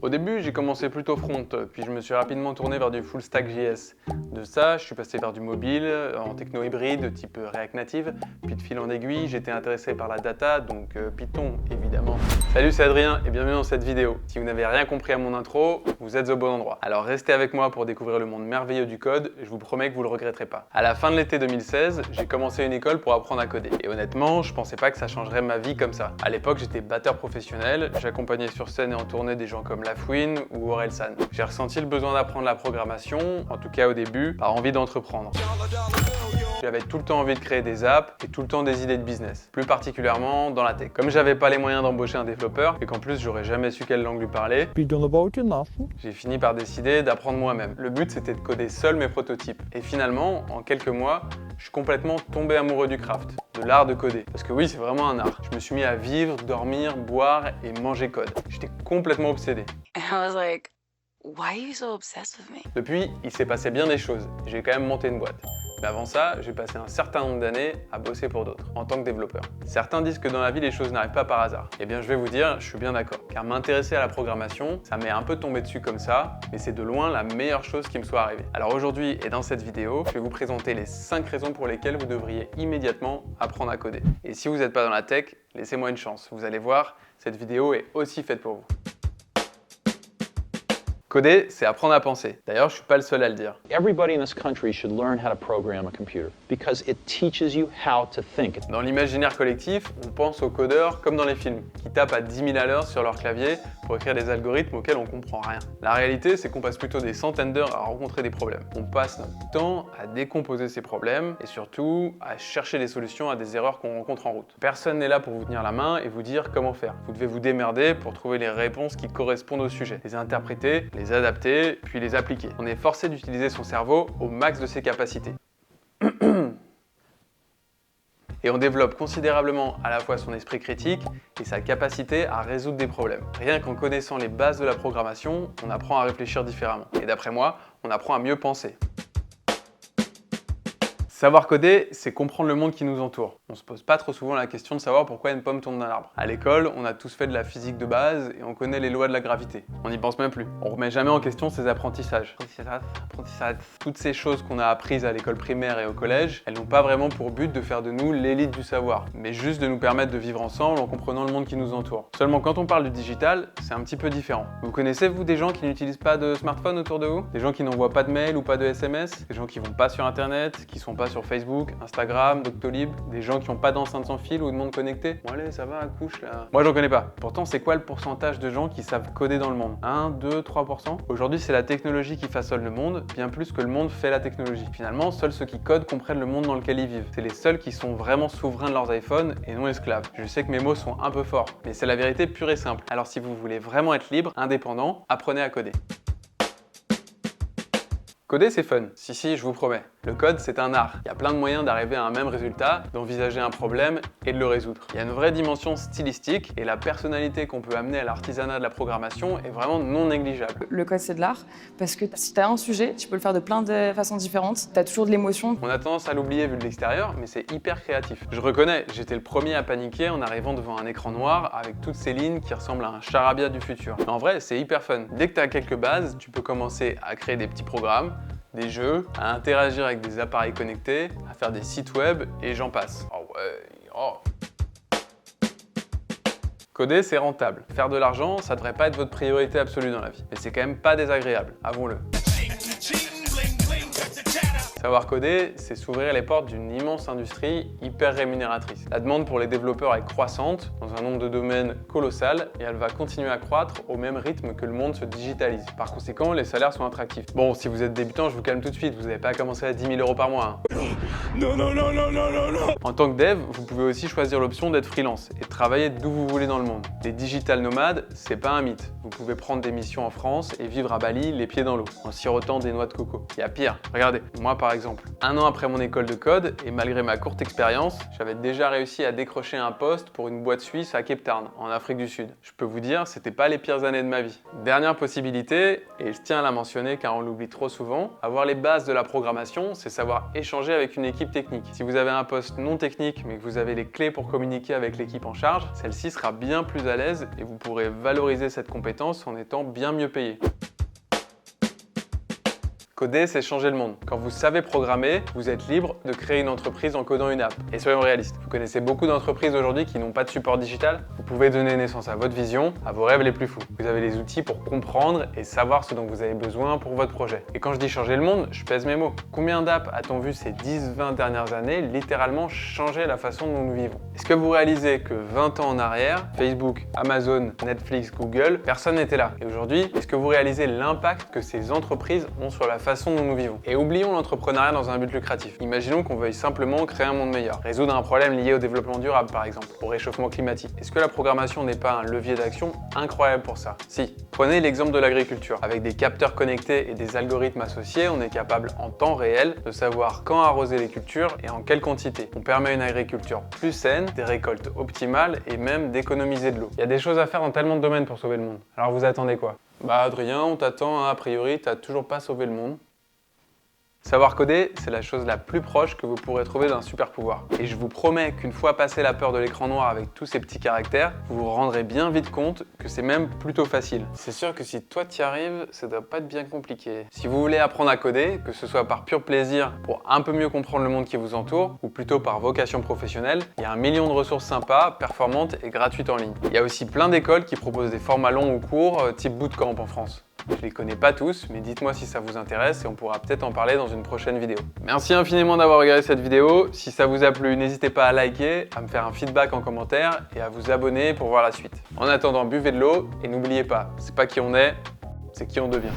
Au début, j'ai commencé plutôt front, puis je me suis rapidement tourné vers du full stack JS. De ça, je suis passé vers du mobile, en techno hybride type React Native, puis de fil en aiguille, j'étais intéressé par la data, donc Python évidemment. Salut, c'est Adrien et bienvenue dans cette vidéo. Si vous n'avez rien compris à mon intro, vous êtes au bon endroit. Alors restez avec moi pour découvrir le monde merveilleux du code, je vous promets que vous le regretterez pas. À la fin de l'été 2016, j'ai commencé une école pour apprendre à coder. Et honnêtement, je pensais pas que ça changerait ma vie comme ça. À l'époque, j'étais batteur professionnel, j'accompagnais sur scène et en tournée des gens comme Lafouine ou Orelsan. J'ai ressenti le besoin d'apprendre la programmation, en tout cas au début, par envie d'entreprendre. J'avais tout le temps envie de créer des apps et tout le temps des idées de business, plus particulièrement dans la tech. Comme j'avais pas les moyens d'embaucher un développeur et qu'en plus j'aurais jamais su quelle langue lui parler, j'ai fini par décider d'apprendre moi-même. Le but c'était de coder seul mes prototypes. Et finalement, en quelques mois, je suis complètement tombé amoureux du craft, de l'art de coder. Parce que oui, c'est vraiment un art. Je me suis mis à vivre, dormir, boire et manger code. J'étais complètement obsédé. Why are you so obsessed with me? Depuis, il s'est passé bien des choses. J'ai quand même monté une boîte. Mais avant ça, j'ai passé un certain nombre d'années à bosser pour d'autres, en tant que développeur. Certains disent que dans la vie, les choses n'arrivent pas par hasard. Eh bien, je vais vous dire, je suis bien d'accord. Car m'intéresser à la programmation, ça m'est un peu tombé dessus comme ça, mais c'est de loin la meilleure chose qui me soit arrivée. Alors aujourd'hui, et dans cette vidéo, je vais vous présenter les 5 raisons pour lesquelles vous devriez immédiatement apprendre à coder. Et si vous n'êtes pas dans la tech, laissez-moi une chance. Vous allez voir, cette vidéo est aussi faite pour vous. Coder, c'est apprendre à penser. D'ailleurs, je suis pas le seul à le dire. Everybody in this country should learn how to program a computer because it teaches you how to think. Dans l'imaginaire collectif, on pense aux codeurs comme dans les films, qui tapent à 10 000 à l'heure sur leur clavier pour écrire des algorithmes auxquels on comprend rien. La réalité, c'est qu'on passe plutôt des centaines d'heures à rencontrer des problèmes. On passe notre temps à décomposer ces problèmes et surtout à chercher des solutions à des erreurs qu'on rencontre en route. Personne n'est là pour vous tenir la main et vous dire comment faire. Vous devez vous démerder pour trouver les réponses qui correspondent au sujet, les interpréter, les adapter, puis les appliquer. On est forcé d'utiliser son cerveau au max de ses capacités. Et on développe considérablement à la fois son esprit critique et sa capacité à résoudre des problèmes. Rien qu'en connaissant les bases de la programmation, on apprend à réfléchir différemment. Et d'après moi, on apprend à mieux penser. Savoir coder, c'est comprendre le monde qui nous entoure. On se pose pas trop souvent la question de savoir pourquoi une pomme tombe d'un arbre. À l'école, on a tous fait de la physique de base et on connaît les lois de la gravité. On n'y pense même plus. On remet jamais en question ses apprentissages. Toutes ces choses qu'on a apprises à l'école primaire et au collège, elles n'ont pas vraiment pour but de faire de nous l'élite du savoir, mais juste de nous permettre de vivre ensemble en comprenant le monde qui nous entoure. Seulement quand on parle du digital, c'est un petit peu différent. Vous connaissez, vous, des gens qui n'utilisent pas de smartphone autour de vous? Des gens qui n'envoient pas de mail ou pas de SMS? Des gens qui vont pas sur internet, qui sont pas sur Facebook, Instagram, Doctolib, des gens qui n'ont pas d'enceinte sans fil ou de monde connecté. Bon allez, ça va, couche là. Moi j'en connais pas. Pourtant, c'est quoi le pourcentage de gens qui savent coder dans le monde? 1, 2, 3%? Aujourd'hui, c'est la technologie qui façonne le monde, bien plus que le monde fait la technologie. Finalement, seuls ceux qui codent comprennent le monde dans lequel ils vivent. C'est les seuls qui sont vraiment souverains de leurs iPhones et non esclaves. Je sais que mes mots sont un peu forts, mais c'est la vérité pure et simple. Alors si vous voulez vraiment être libre, indépendant, apprenez à coder. Coder, c'est fun. Si, je vous promets. Le code, c'est un art. Il y a plein de moyens d'arriver à un même résultat, d'envisager un problème et de le résoudre. Il y a une vraie dimension stylistique et la personnalité qu'on peut amener à l'artisanat de la programmation est vraiment non négligeable. Le code, c'est de l'art parce que si tu as un sujet, tu peux le faire de plein de façons différentes. Tu as toujours de l'émotion. On a tendance à l'oublier vu de l'extérieur, mais c'est hyper créatif. Je reconnais, j'étais le premier à paniquer en arrivant devant un écran noir avec toutes ces lignes qui ressemblent à un charabia du futur. Mais en vrai, c'est hyper fun. Dès que tu as quelques bases, tu peux commencer à créer des petits programmes, des jeux, à interagir avec des appareils connectés, à faire des sites web et j'en passe. Oh ouais, oh. Coder, c'est rentable. Faire de l'argent, ça devrait pas être votre priorité absolue dans la vie. Mais c'est quand même pas désagréable, avouons-le. Savoir coder, c'est s'ouvrir les portes d'une immense industrie hyper rémunératrice. La demande pour les développeurs est croissante, dans un nombre de domaines colossal, et elle va continuer à croître au même rythme que le monde se digitalise. Par conséquent, les salaires sont attractifs. Bon, si vous êtes débutant, je vous calme tout de suite, vous n'avez pas commencé à 10 000 € par mois. Hein. Non. En tant que dev, vous pouvez aussi choisir l'option d'être freelance et de travailler d'où vous voulez dans le monde. Les digital nomades, c'est pas un mythe. Vous pouvez prendre des missions en France et vivre à Bali les pieds dans l'eau, en sirotant des noix de coco. Il y a pire. Regardez, moi par exemple, 1 an après mon école de code, et malgré ma courte expérience, j'avais déjà réussi à décrocher un poste pour une boîte suisse à Cape Town, en Afrique du Sud. Je peux vous dire, c'était pas les pires années de ma vie. Dernière possibilité, et je tiens à la mentionner car on l'oublie trop souvent, avoir les bases de la programmation, c'est savoir échanger avec une équipe l'équipe technique. Si vous avez un poste non technique mais que vous avez les clés pour communiquer avec l'équipe en charge, celle-ci sera bien plus à l'aise et vous pourrez valoriser cette compétence en étant bien mieux payé. Coder, c'est changer le monde. Quand vous savez programmer, vous êtes libre de créer une entreprise en codant une app. Et soyons réalistes, vous connaissez beaucoup d'entreprises aujourd'hui qui n'ont pas de support digital. Vous pouvez donner naissance à votre vision, à vos rêves les plus fous. Vous avez les outils pour comprendre et savoir ce dont vous avez besoin pour votre projet. Et quand je dis changer le monde, je pèse mes mots. Combien d'apps a-t-on vu ces 10-20 dernières années littéralement changer la façon dont nous vivons? Est-ce que vous réalisez que 20 ans en arrière, Facebook, Amazon, Netflix, Google, personne n'était là? Et aujourd'hui, est-ce que vous réalisez l'impact que ces entreprises ont sur la façon dont nous vivons? Et oublions l'entrepreneuriat dans un but lucratif. Imaginons qu'on veuille simplement créer un monde meilleur, résoudre un problème lié au développement durable par exemple, au réchauffement climatique. Est-ce que la programmation n'est pas un levier d'action incroyable pour ça? Si. Prenez l'exemple de l'agriculture. Avec des capteurs connectés et des algorithmes associés, on est capable en temps réel de savoir quand arroser les cultures et en quelle quantité. On permet une agriculture plus saine, des récoltes optimales et même d'économiser de l'eau. Il y a des choses à faire dans tellement de domaines pour sauver le monde. Alors vous attendez quoi? Bah Adrien, on t'attend, hein, a priori t'as toujours pas sauvé le monde. Savoir coder, c'est la chose la plus proche que vous pourrez trouver d'un super pouvoir. Et je vous promets qu'une fois passé la peur de l'écran noir avec tous ces petits caractères, vous vous rendrez bien vite compte que c'est même plutôt facile. C'est sûr que si toi t'y arrives, ça doit pas être bien compliqué. Si vous voulez apprendre à coder, que ce soit par pur plaisir pour un peu mieux comprendre le monde qui vous entoure, ou plutôt par vocation professionnelle, il y a 1 million de ressources sympas, performantes et gratuites en ligne. Il y a aussi plein d'écoles qui proposent des formats longs ou courts, type bootcamp en France. Je les connais pas tous, mais dites-moi si ça vous intéresse et on pourra peut-être en parler dans une prochaine vidéo. Merci infiniment d'avoir regardé cette vidéo. Si ça vous a plu, n'hésitez pas à liker, à me faire un feedback en commentaire et à vous abonner pour voir la suite. En attendant, buvez de l'eau et n'oubliez pas, c'est pas qui on est, c'est qui on devient.